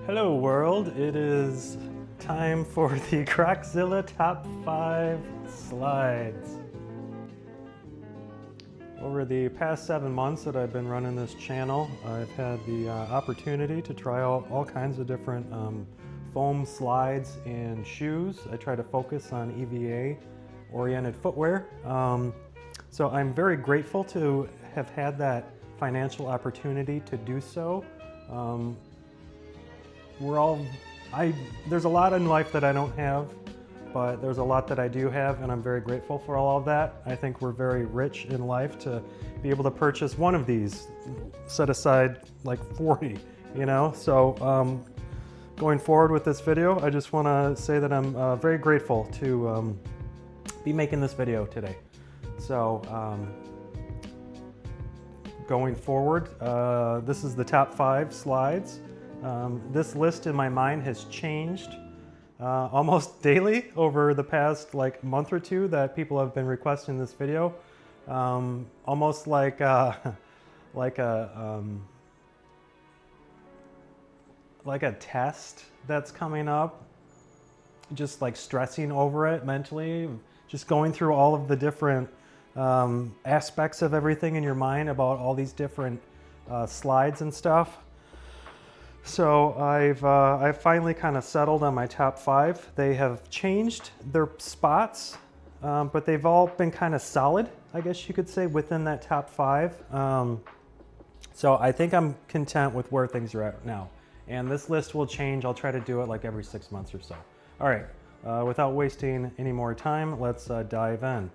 Hello world, it is time for the Crocszilla Top 5 Slides. Over the past 7 months that I've been running this channel, I've had the opportunity to try out all kinds of different foam slides and shoes. I try to focus on EVA-oriented footwear. So I'm very grateful to have had that financial opportunity to do so. There's a lot in life that I don't have, but there's a lot that I do have, and I'm very grateful for all of that. I think we're very rich in life to be able to purchase one of these, set aside like 40, you know? So going forward with this video, I just want to say that I'm very grateful to be making this video today. So going forward, this is the top 5 slides. This list in my mind has changed almost daily over the past month or two that people have been requesting this video. Almost like a test that's coming up, just like stressing over it mentally, just going through all of the different aspects of everything in your mind about all these different slides and stuff. So I've finally kind of settled on my top 5. They have changed their spots, but they've all been kind of solid, I guess you could say, within that top 5. So I think I'm content with where things are at now. And this list will change. I'll try to do it like every 6 months or so. All right, without wasting any more time, let's dive in.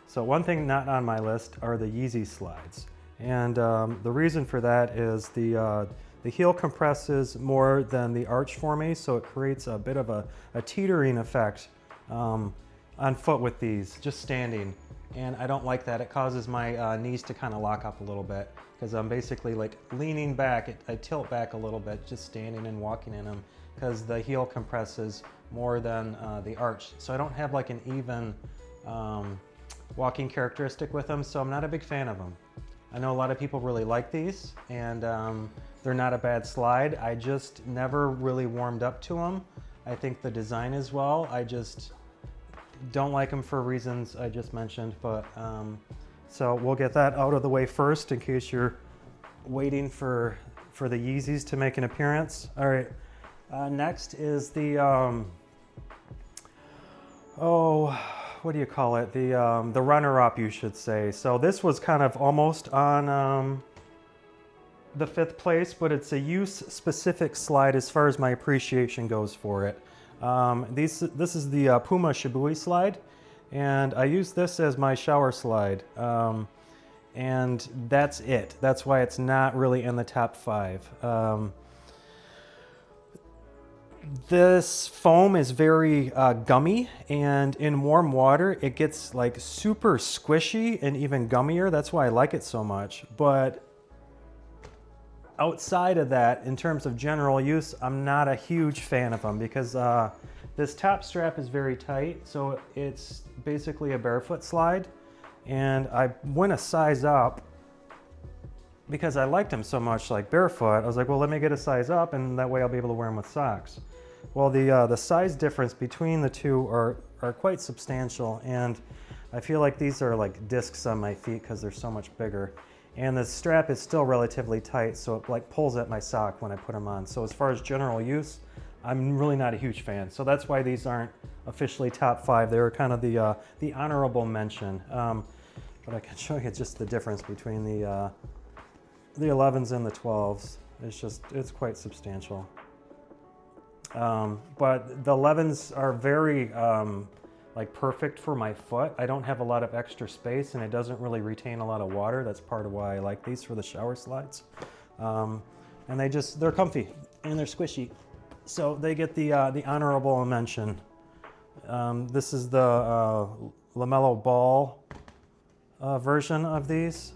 So one thing not on my list are the Yeezy slides. And the reason for that is the heel compresses more than the arch for me, so it creates a bit of a teetering effect on foot with these, just standing. And I don't like that. It causes my knees to kind of lock up a little bit because I'm basically like leaning back. I tilt back a little bit just standing and walking in them because the heel compresses more than the arch. So I don't have like an even walking characteristic with them, so I'm not a big fan of them. I know a lot of people really like these, and they're not a bad slide. I just never really warmed up to them. I think the design is well. I just don't like them for reasons I just mentioned, but so we'll get that out of the way first in case you're waiting for the Yeezys to make an appearance. All right, next is the, what do you call it? The runner-up, you should say. So this was kind of almost on the 5th place, but it's a use-specific slide as far as my appreciation goes for it. This is the Puma Shibui slide, and I use this as my shower slide. And that's it. That's why it's not really in the top 5. This foam is very gummy, and in warm water it gets like super squishy and even gummier. That's why I like it so much. But outside of that, in terms of general use, I'm not a huge fan of them because this top strap is very tight, so it's basically a barefoot slide. And I went a size up because I liked them so much, like barefoot. I was like, well, let me get a size up, and that way I'll be able to wear them with socks. Well, the size difference between the two are quite substantial, and I feel like these are like discs on my feet because they're so much bigger. And the strap is still relatively tight, so it like pulls at my sock when I put them on. So as far as general use, I'm really not a huge fan. So that's why these aren't officially top 5. They were kind of the honorable mention. But I can show you just the difference between the 11s and the 12s. It's quite substantial. But the 11s are very like perfect for my foot. I don't have a lot of extra space, and it doesn't really retain a lot of water. That's part of why I like these for the shower slides. And they're comfy and they're squishy. So they get the honorable mention. This is the Mellow ball version of these.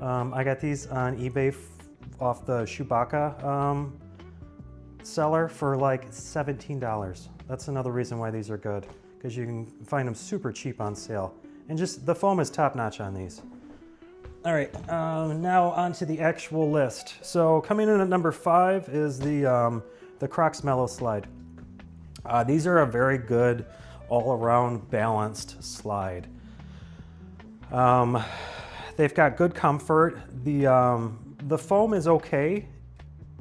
I got these on eBay off the Chewbacca seller for like $17. That's another reason why these are good, because you can find them super cheap on sale. And just the foam is top notch on these. All right, now on to the actual list. So coming in at number 5 is the Crocs Mellow slide. These are a very good all-around balanced slide. They've got good comfort. The foam is okay.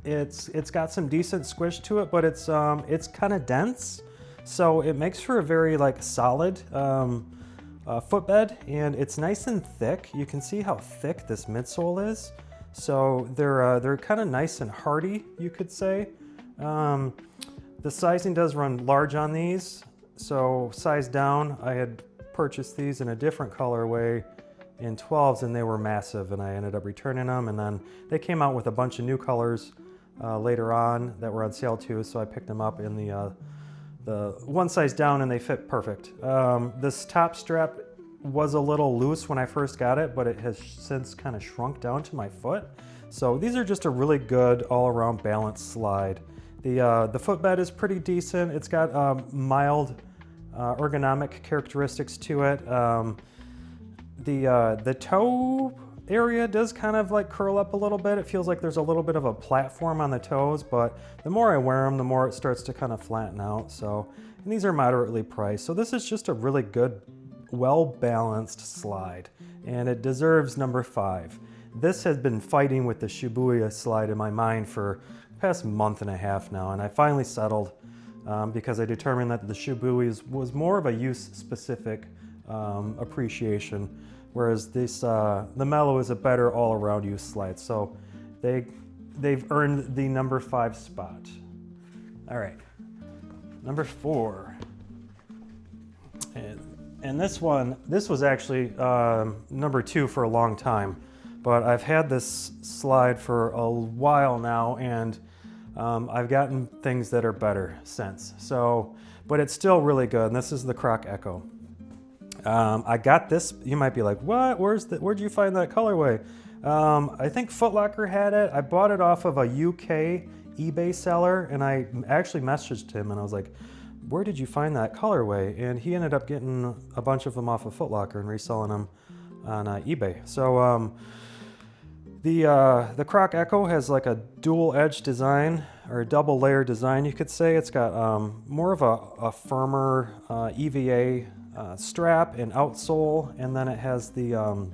It's got some decent squish to it, but it's kind of dense, so it makes for a very like solid footbed, and it's nice and thick. You can see how thick this midsole is, so they're kind of nice and hardy, you could say. The sizing does run large on these, so size down. I had purchased these in a different colorway in 12s, and they were massive, and I ended up returning them, and then they came out with a bunch of new colors later on that were on sale too, so I picked them up in the one size down, and they fit perfect. This top strap was a little loose when I first got it, but it has since kind of shrunk down to my foot. So these are just a really good all-around balanced slide. The footbed is pretty decent. It's got mild ergonomic characteristics to it. The toe area does kind of like curl up a little bit. It feels like there's a little bit of a platform on the toes, but the more I wear them, the more it starts to kind of flatten out. So, and these are moderately priced. So this is just a really good, well-balanced slide, and it deserves number 5. This has been fighting with the Shibuya slide in my mind for the past month and a half now, and I finally settled because I determined that the Shibuya was more of a use-specific appreciation, whereas this the Mellow is a better all-around use slide. So they've earned the number 5 spot. All right, number 4. And this was actually number 2 for a long time, but I've had this slide for a while now, and I've gotten things that are better since. So, but it's still really good, and this is the Croc Echo. I got this. You might be like, what? Where'd you find that colorway? I think Foot Locker had it. I bought it off of a UK eBay seller, and I actually messaged him, and I was like, where did you find that colorway? And he ended up getting a bunch of them off of Foot Locker and reselling them on eBay. So the Croc Echo has like a dual edge design, or a double layer design, you could say. It's got more of a firmer EVA strap and outsole, and then it has the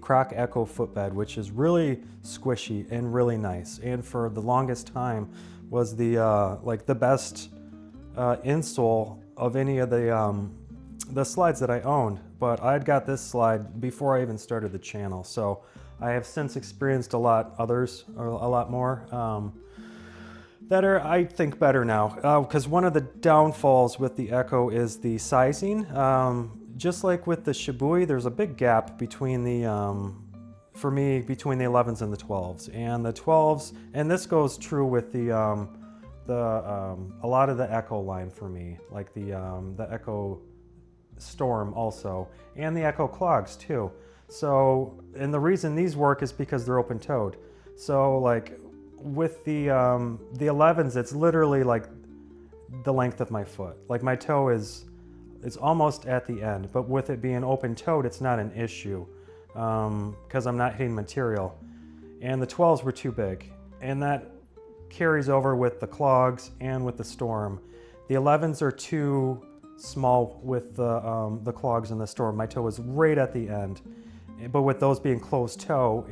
Croc Echo footbed, which is really squishy and really nice, and for the longest time was the like the best insole of any of the slides that I owned. But I'd got this slide before I even started the channel, so I have since experienced a lot more that are, I think, better now, because one of the downfalls with the Echo is the sizing. Just like with the Shibuya, there's a big gap between for me, between the 11s and the 12s. And the 12s, and this goes true with a lot of the Echo line for me, like the Echo Storm also, and the Echo Clogs too. So, and the reason these work is because they're open-toed. So like, with the 11s, it's literally like the length of my foot. Like my toe is almost at the end, but with it being open-toed, it's not an issue because I'm not hitting material. And the 12s were too big, and that carries over with the Clogs and with the Storm. The 11s are too small with the Clogs and the Storm. My toe is right at the end, but with those being closed toe,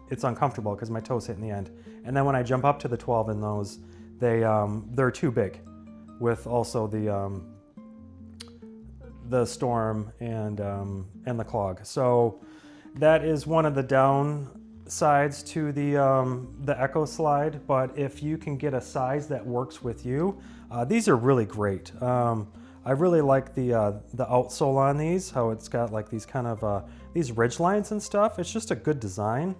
it's uncomfortable because my toes hit in the end. And then when I jump up to the 12 in those, they're too big, with also the Storm and the Clog. So that is one of the downsides to the Echo slide. But if you can get a size that works with you, these are really great. I really like the outsole on these, how it's got like these kind of these ridge lines and stuff. It's just a good design.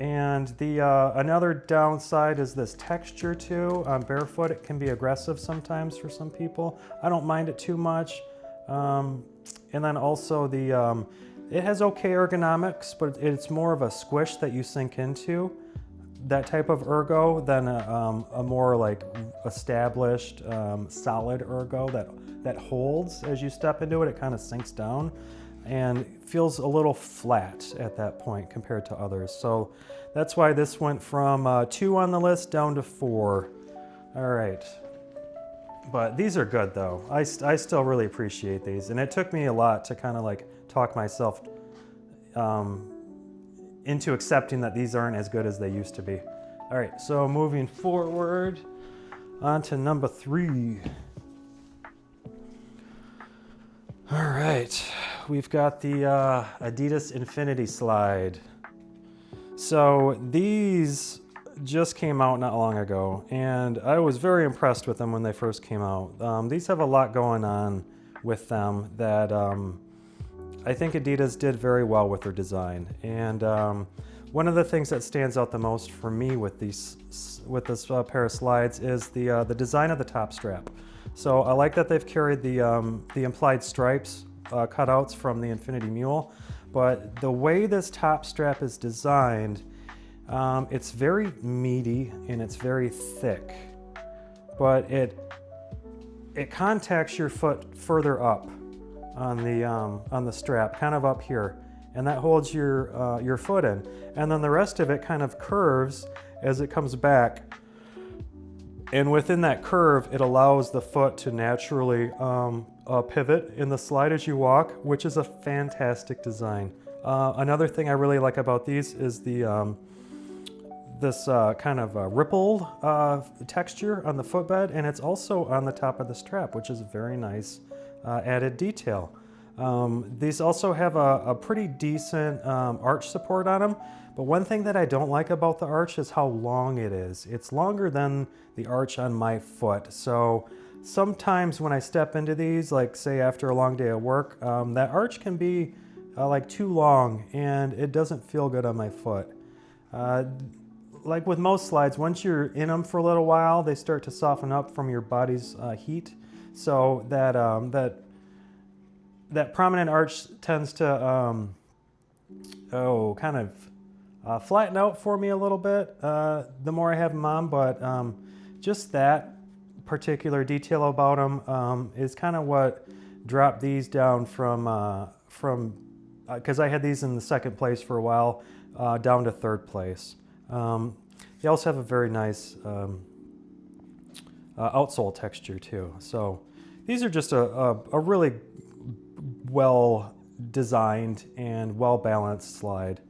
And another downside is this texture too. Barefoot, it can be aggressive sometimes for some people. I don't mind it too much. And then also it has okay ergonomics, but it's more of a squish that you sink into, that type of ergo, than a more like established solid ergo that holds as you step into it. It kind of sinks down. and feels a little flat at that point compared to others. So that's why this went from 2 on the list down to 4. All right. But these are good though. I still really appreciate these, and it took me a lot to kind of like talk myself into accepting that these aren't as good as they used to be. All right, so moving forward on to number 3. All right, we've got the Adidas Infinity Slide. So these just came out not long ago, and I was very impressed with them when they first came out. These have a lot going on with them that I think Adidas did very well with their design. And one of the things that stands out the most for me with this pair of slides is the design of the top strap. So I like that they've carried the implied stripes cutouts from the Infinity Mule, but the way this top strap is designed, it's very meaty and it's very thick, but it contacts your foot further up on the strap, kind of up here, and that holds your foot in. And then the rest of it kind of curves as it comes back. And within that curve, it allows the foot to naturally pivot in the slide as you walk, which is a fantastic design. Another thing I really like about these is this kind of rippled texture on the footbed, and it's also on the top of the strap, which is a very nice added detail. These also have a pretty decent arch support on them, but one thing that I don't like about the arch is how long it is. It's longer than the arch on my foot, so sometimes when I step into these, like say after a long day of work, that arch can be like too long, and it doesn't feel good on my foot. Like with most slides, once you're in them for a little while, they start to soften up from your body's heat. So that prominent arch tends to kind of flatten out for me a little bit the more I have them on. But just that particular detail about them is kind of what dropped these down from because I had these in the 2nd place for a while, down to 3rd place. They also have a very nice outsole texture too. So these are just a really well designed and well balanced slide.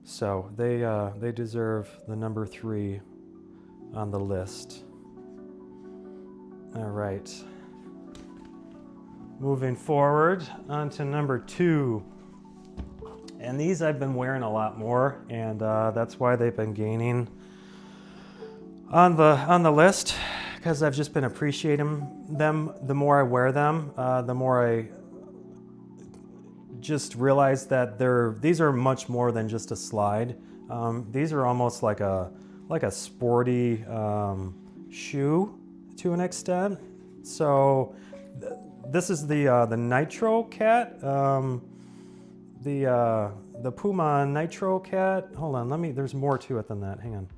So they deserve the number 3 on the list. All right. Moving forward on to number 2. And these I've been wearing a lot more, and that's why they've been gaining on the list, because I've just been appreciating them. The more I wear them, the more I just realize that these are much more than just a slide. These are almost like a sporty shoe to an extent. So this is the Nitro Cat. The Puma Nitro Cat. Hold on, there's more to it than that. Hang on.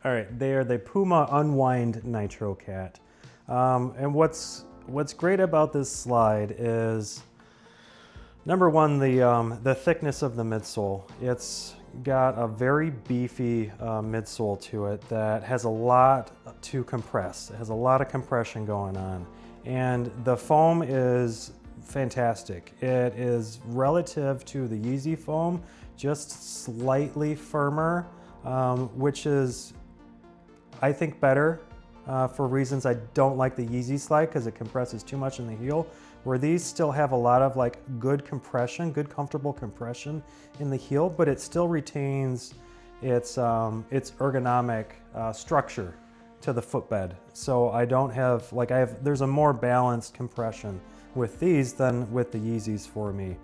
All right, they are the Puma Unwind Nitro Cat. And what's great about this slide is, number one, the thickness of the midsole. It's got a very beefy midsole to it that has a lot to compress. It has a lot of compression going on. And the foam is fantastic. It is relative to the Yeezy foam, just slightly firmer, which is, I think, better for reasons I don't like the Yeezy slide because it compresses too much in the heel, where these still have a lot of like good compression, good comfortable compression in the heel, but it still retains its ergonomic structure to the footbed. So I don't have, there's a more balanced compression with these than with the Yeezys for me.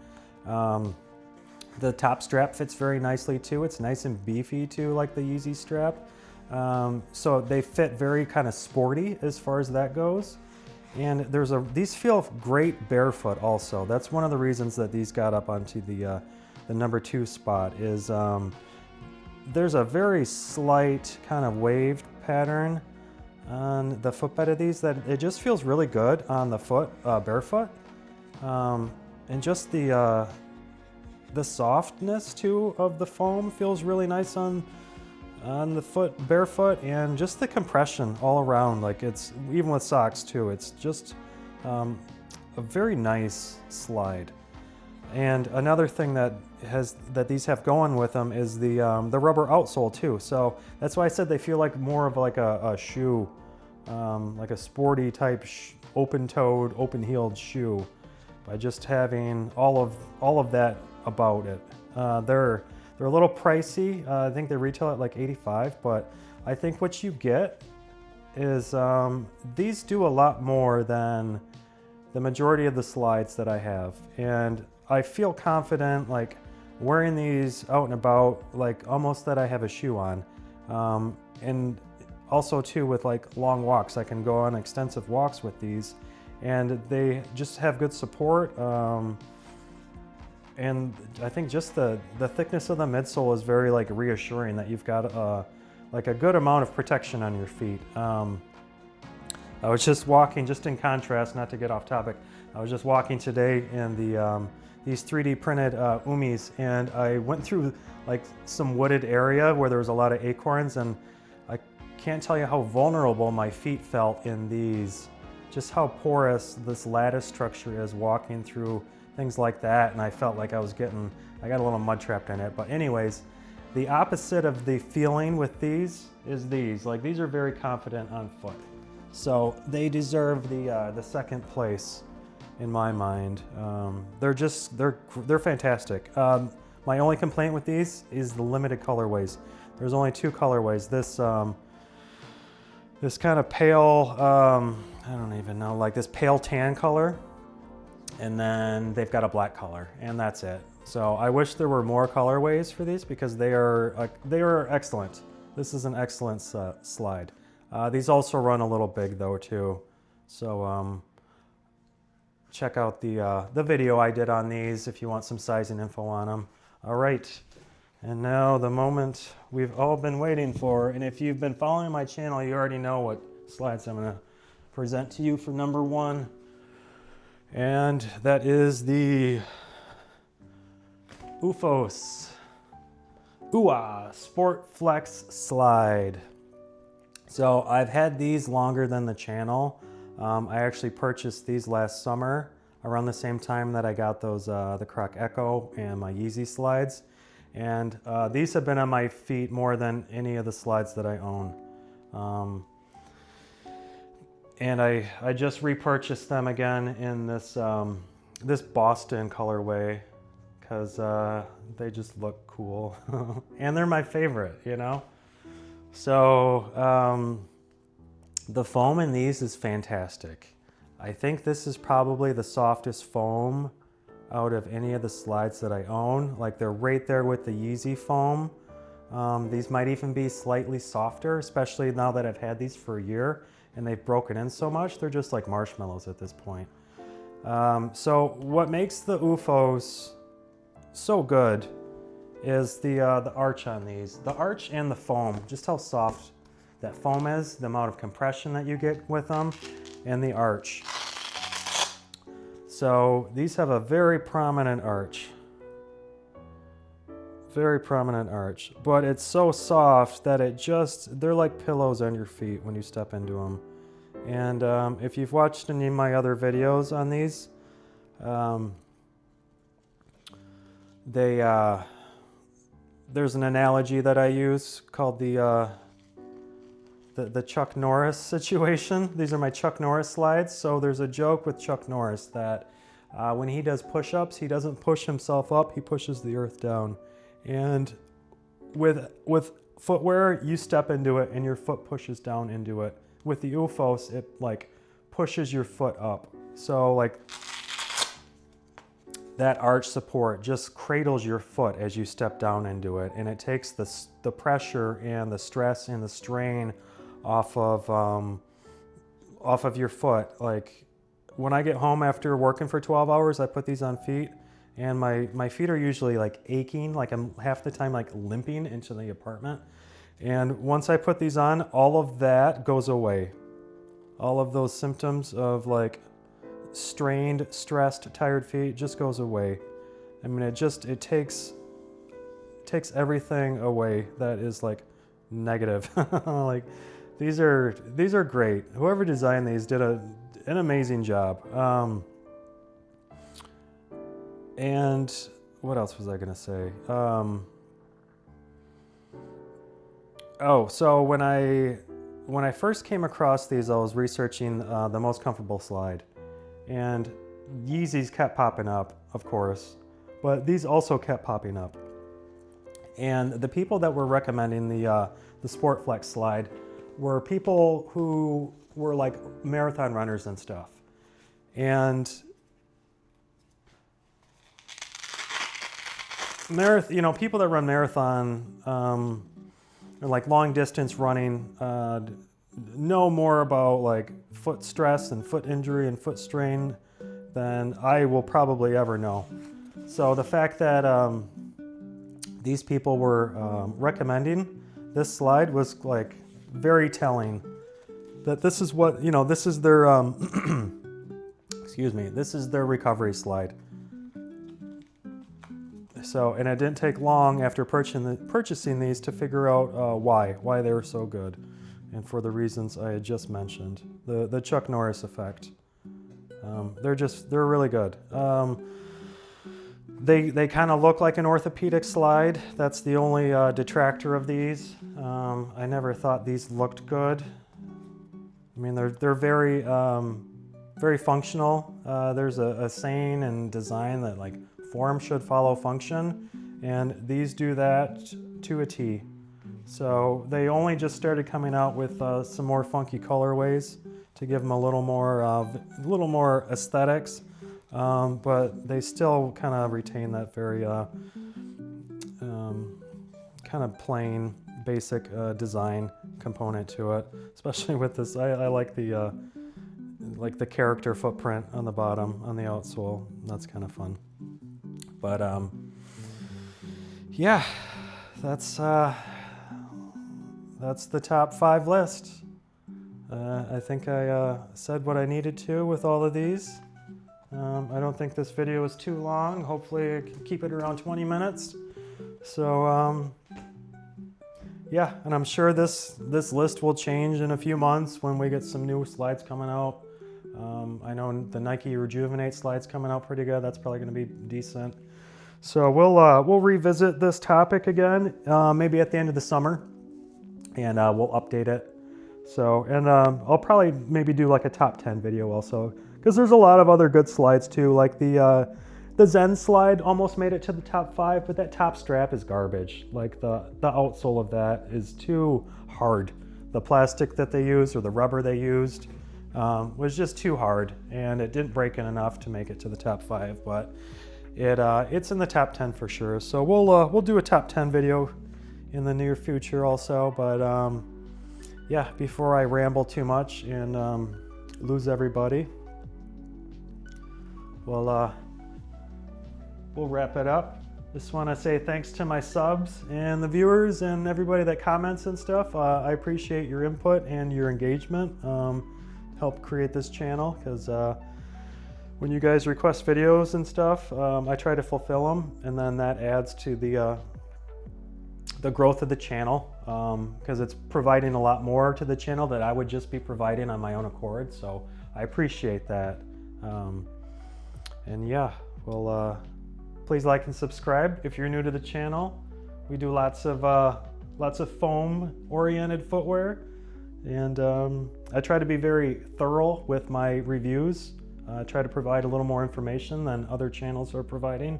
The top strap fits very nicely too. It's nice and beefy too, like the Yeezy strap. So they fit very kind of sporty as far as that goes. And these feel great barefoot also. That's one of the reasons that these got up onto the number 2 spot is there's a very slight kind of waved pattern on the footbed of these that it just feels really good on the foot, barefoot. And just the softness too of the foam feels really nice on the foot, barefoot, and just the compression all around. Like it's, even with socks too, it's just a very nice slide. And another thing that these have going with them is the rubber outsole too. So that's why I said they feel like more of like a shoe, like a sporty type open-toed, open-heeled shoe, by just having all of that about it. They're a little pricey. I think they retail at like $85, but I think what you get is these do a lot more than the majority of the slides that I have, and I feel confident like wearing these out and about, like almost that I have a shoe on. And also too, with like long walks, I can go on extensive walks with these, and they just have good support. And I think just the thickness of the midsole is very like reassuring that you've got like a good amount of protection on your feet. I was just walking, just in contrast, not to get off topic, I was just walking today in these 3D printed Umis, and I went through like some wooded area where there was a lot of acorns, and I can't tell you how vulnerable my feet felt in these. Just how porous this lattice structure is walking through things like that, and I felt like I got a little mud trapped in it. But anyways, the opposite of the feeling with these is these. Like these are very confident on foot. So they deserve the second place in my mind. They're fantastic. My only complaint with these is the limited colorways. There's only 2 colorways. This kind of pale, I don't even know, like this pale tan color, and then they've got a black color, and that's it. So I wish there were more colorways for these, because they are excellent. This is an excellent slide. These also run a little big though too. So check out the video I did on these if you want some sizing info on them. All right, and now the moment we've all been waiting for, and if you've been following my channel, you already know what slides I'm gonna present to you for number 1. And that is the Ufffos Sport Flex Slide. So I've had these longer than the channel. I actually purchased these last summer around the same time that I got those the Croc Echo and my Yeezy slides. And these have been on my feet more than any of the slides that I own. And I just repurchased them again in this this Boston colorway, because they just look cool. And they're my favorite, you know? So the foam in these is fantastic. I think this is probably the softest foam out of any of the slides that I own. Like they're right there with the Yeezy foam. These might even be slightly softer, especially now that I've had these for a year and they've broken in so much. They're just like marshmallows at this point. So what makes the Ufffos so good is the arch on these. The arch and the foam, just how soft that foam is, the amount of compression that you get with them, and the arch. So these have a very prominent arch. Very prominent arch, but it's so soft that they're like pillows on your feet when you step into them. And if you've watched any of my other videos on these, there's an analogy that I use called the Chuck Norris situation. These are my Chuck Norris slides. So there's a joke with Chuck Norris that when he does push-ups, he doesn't push himself up, he pushes the earth down. And with footwear, you step into it and your foot pushes down into it. With the Ufffos, it like pushes your foot up. So like that arch support just cradles your foot as you step down into it, and it takes the pressure and the stress and the strain off of your foot. Like when I get home after working for 12 hours, I put these on feet, and my feet are usually like aching, like I'm half the time like limping into the apartment. And once I put these on, all of that goes away. All of those symptoms of like strained, stressed, tired feet just goes away. I mean, it takes everything away that is like negative. Like these are great. Whoever designed these did an amazing job. And what else was I gonna say? Oh, so when I first came across these, I was researching the most comfortable slide, and Yeezys kept popping up, of course, but these also kept popping up. And the people that were recommending the Sport Flex slide were people who were like marathon runners and stuff. And people that run marathon or like long distance running know more about like foot stress and foot injury and foot strain than I will probably ever know. So the fact that these people were recommending this slide was like very telling that this is what, this is their, excuse me, this is their recovery slide. So, and it didn't take long after purchasing these to figure out why they were so good. And for the reasons I had just mentioned, the Chuck Norris effect. They're really good. They kind of look like an orthopedic slide. That's the only detractor of these. I never thought these looked good. I mean, they're very very functional. There's a saying and design that like form should follow function, and these do that to a T. So they only just started coming out with some more funky colorways to give them a little more aesthetics. But they still kind of retain that very kind of plain, basic design component to it. Especially with this, I like the character footprint on the bottom on the outsole. That's kind of fun. But yeah, that's the top 5 list. I think I said what I needed to with all of these. I don't think this video is too long. Hopefully I can keep it around 20 minutes. So yeah, and I'm sure this list will change in a few months when we get some new slides coming out. I know the Nike Rejuvenate slide's coming out pretty good. That's probably going to be decent. So we'll revisit this topic again, maybe at the end of the summer, and we'll update it. So, and I'll probably maybe do like a top 10 video also, because there's a lot of other good slides too. Like the Zen slide almost made it to the top 5, but that top strap is garbage. Like the outsole of that is too hard. The plastic that they used or the rubber they used was just too hard, and it didn't break in enough to make it to the top 5. But it's in the top 10 for sure. So we'll do a top 10 video in the near future also. But yeah, before I ramble too much and lose everybody, we'll wrap it up. Just want to say thanks to my subs and the viewers and everybody that comments and stuff. I appreciate your input and your engagement. Help create this channel, because when you guys request videos and stuff, I try to fulfill them, and then that adds to the growth of the channel, because it's providing a lot more to the channel that I would just be providing on my own accord. So I appreciate that. And yeah, well, please like and subscribe if you're new to the channel. We do lots of foam-oriented footwear, and I try to be very thorough with my reviews. I try to provide a little more information than other channels are providing.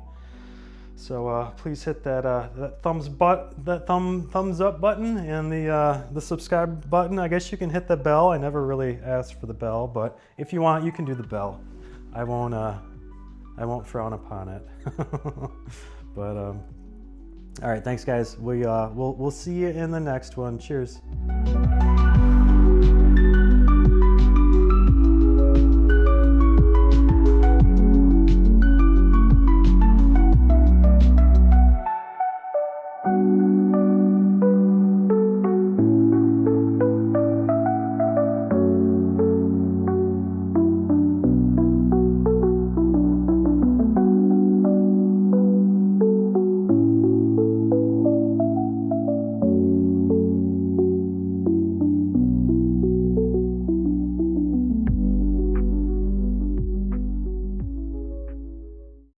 So please hit that thumbs up button and the subscribe button. I guess you can hit the bell. I never really asked for the bell, but if you want, you can do the bell. I won't frown upon it. But all right, thanks guys. We'll see you in the next one. Cheers.